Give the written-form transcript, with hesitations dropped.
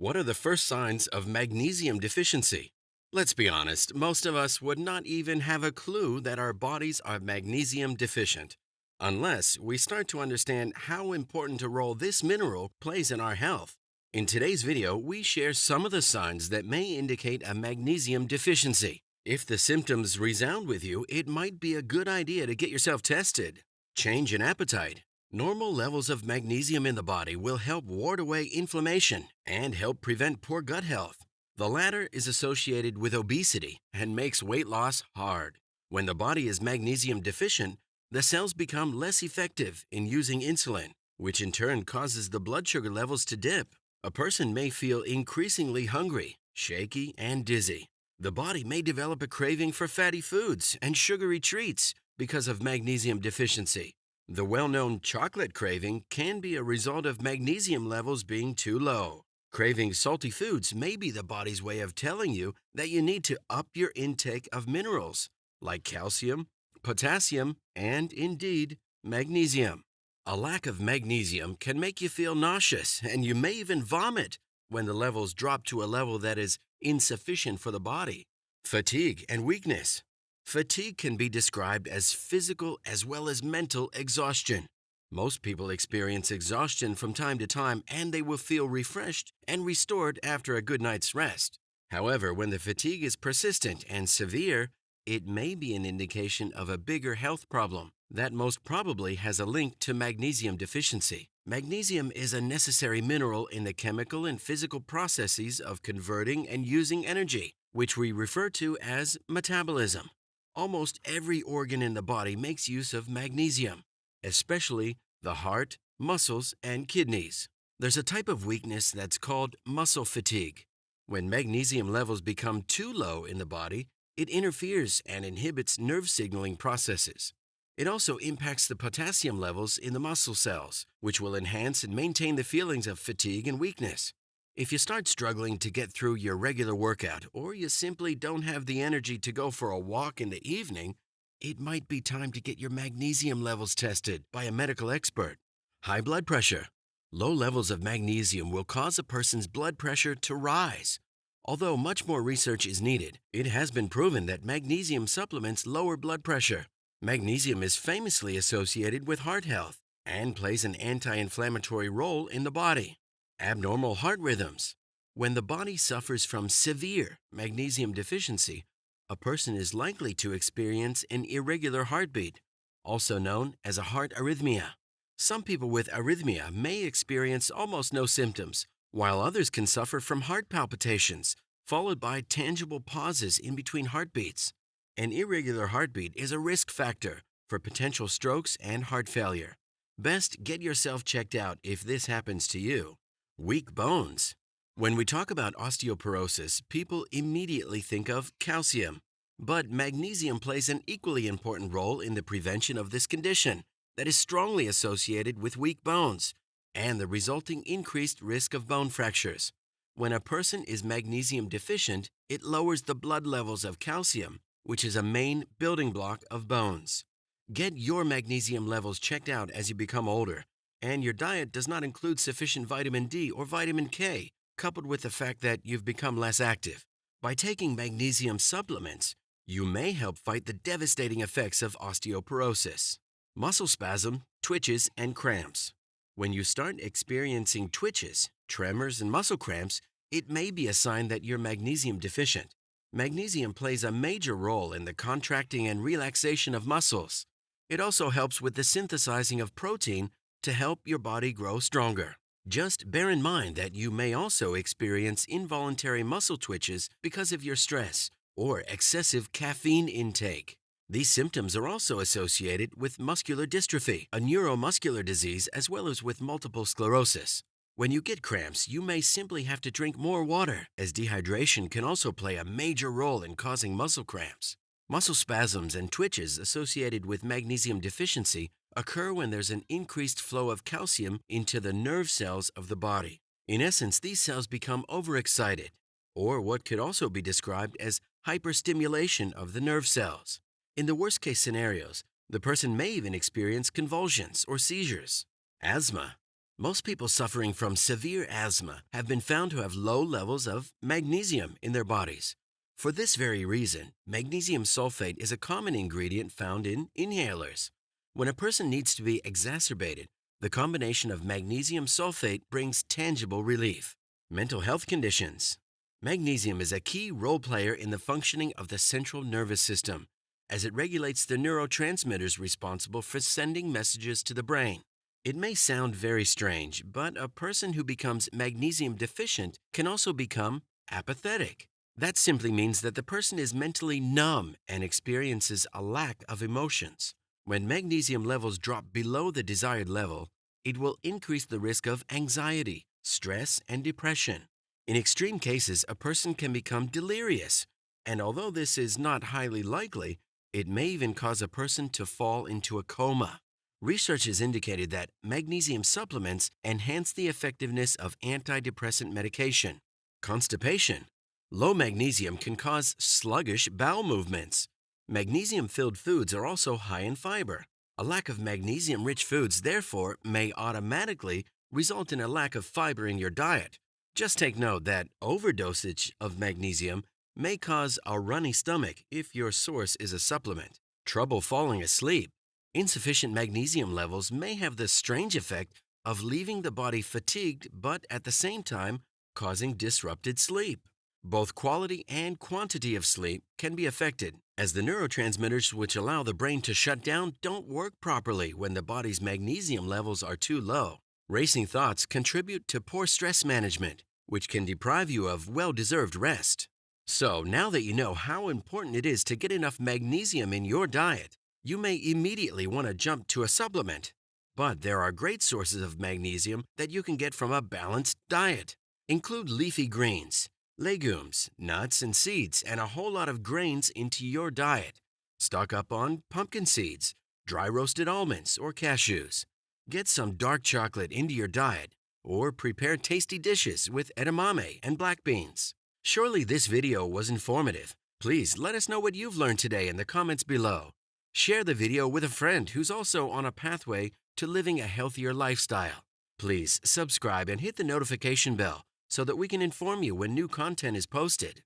What are the first signs of magnesium deficiency? Let's be honest, most of us would not even have a clue that our bodies are magnesium deficient unless we start to understand how important a role this mineral plays in our health. In today's video, we share some of the signs that may indicate a magnesium deficiency. If the symptoms resound with you, it might be a good idea to get yourself tested. Change in appetite. Normal levels of magnesium in the body will help ward away inflammation and help prevent poor gut health. The latter is associated with obesity and makes weight loss hard. When the body is magnesium deficient, the cells become less effective in using insulin, which in turn causes the blood sugar levels to dip. A person may feel increasingly hungry, shaky, and dizzy. The body may develop a craving for fatty foods and sugary treats because of magnesium deficiency. The well-known chocolate craving can be a result of magnesium levels being too low. Craving salty foods may be the body's way of telling you that you need to up your intake of minerals like calcium, potassium, and indeed, magnesium. A lack of magnesium can make you feel nauseous and you may even vomit when the levels drop to a level that is insufficient for the body. Fatigue and weakness. Fatigue can be described as physical as well as mental exhaustion. Most people experience exhaustion from time to time and they will feel refreshed and restored after a good night's rest. However, when the fatigue is persistent and severe, it may be an indication of a bigger health problem that most probably has a link to magnesium deficiency. Magnesium is a necessary mineral in the chemical and physical processes of converting and using energy, which we refer to as metabolism. Almost every organ in the body makes use of magnesium, especially the heart, muscles, and kidneys. There's a type of weakness that's called muscle fatigue. When magnesium levels become too low in the body, it interferes and inhibits nerve signaling processes. It also impacts the potassium levels in the muscle cells, which will enhance and maintain the feelings of fatigue and weakness. If you start struggling to get through your regular workout or you simply don't have the energy to go for a walk in the evening, it might be time to get your magnesium levels tested by a medical expert. High blood pressure. Low levels of magnesium will cause a person's blood pressure to rise. Although much more research is needed, it has been proven that magnesium supplements lower blood pressure. Magnesium is famously associated with heart health and plays an anti-inflammatory role in the body. Abnormal heart rhythms. When the body suffers from severe magnesium deficiency, a person is likely to experience an irregular heartbeat, also known as a heart arrhythmia. Some people with arrhythmia may experience almost no symptoms, while others can suffer from heart palpitations, followed by tangible pauses in between heartbeats. An irregular heartbeat is a risk factor for potential strokes and heart failure. Best get yourself checked out if this happens to you. Weak bones. When we talk about osteoporosis, people immediately think of calcium. But magnesium plays an equally important role in the prevention of this condition that is strongly associated with weak bones and the resulting increased risk of bone fractures. When a person is magnesium deficient, it lowers the blood levels of calcium, which is a main building block of bones. Get your magnesium levels checked out as you become older, and your diet does not include sufficient vitamin D or vitamin K, coupled with the fact that you've become less active. By taking magnesium supplements, you may help fight the devastating effects of osteoporosis. Muscle spasm, twitches, and cramps. When you start experiencing twitches, tremors, and muscle cramps, it may be a sign that you're magnesium deficient. Magnesium plays a major role in the contracting and relaxation of muscles. It also helps with the synthesizing of protein to help your body grow stronger. Just bear in mind that you may also experience involuntary muscle twitches because of your stress or excessive caffeine intake. These symptoms are also associated with muscular dystrophy, a neuromuscular disease, as well as with multiple sclerosis. When you get cramps, you may simply have to drink more water, as dehydration can also play a major role in causing muscle cramps. Muscle spasms and twitches associated with magnesium deficiency occur when there's an increased flow of calcium into the nerve cells of the body. In essence, these cells become overexcited, or what could also be described as hyperstimulation of the nerve cells. In the worst-case scenarios, the person may even experience convulsions or seizures. Asthma. Most people suffering from severe asthma have been found to have low levels of magnesium in their bodies. For this very reason, magnesium sulfate is a common ingredient found in inhalers. When a person needs to be exacerbated, the combination of magnesium sulfate brings tangible relief. Mental health conditions. Magnesium is a key role player in the functioning of the central nervous system, as it regulates the neurotransmitters responsible for sending messages to the brain. It may sound very strange, but a person who becomes magnesium deficient can also become apathetic. That simply means that the person is mentally numb and experiences a lack of emotions. When magnesium levels drop below the desired level, it will increase the risk of anxiety, stress, and depression. In extreme cases, a person can become delirious, and although this is not highly likely, it may even cause a person to fall into a coma. Research has indicated that magnesium supplements enhance the effectiveness of antidepressant medication. Constipation. Low magnesium can cause sluggish bowel movements. Magnesium-filled foods are also high in fiber. A lack of magnesium-rich foods, therefore, may automatically result in a lack of fiber in your diet. Just take note that overdosage of magnesium may cause a runny stomach if your source is a supplement. Trouble falling asleep. Insufficient magnesium levels may have the strange effect of leaving the body fatigued but at the same time causing disrupted sleep. Both quality and quantity of sleep can be affected, as the neurotransmitters which allow the brain to shut down don't work properly when the body's magnesium levels are too low. Racing thoughts contribute to poor stress management, which can deprive you of well-deserved rest. So, now that you know how important it is to get enough magnesium in your diet, you may immediately want to jump to a supplement. But there are great sources of magnesium that you can get from a balanced diet. Include leafy greens, legumes, nuts, and seeds, and a whole lot of grains into your diet. Stock up on pumpkin seeds, dry roasted almonds, or cashews. Get some dark chocolate into your diet, or prepare tasty dishes with edamame and black beans. Surely this video was informative. Please let us know what you've learned today in the comments below. Share the video with a friend who's also on a pathway to living a healthier lifestyle. Please subscribe and hit the notification bell so that we can inform you when new content is posted.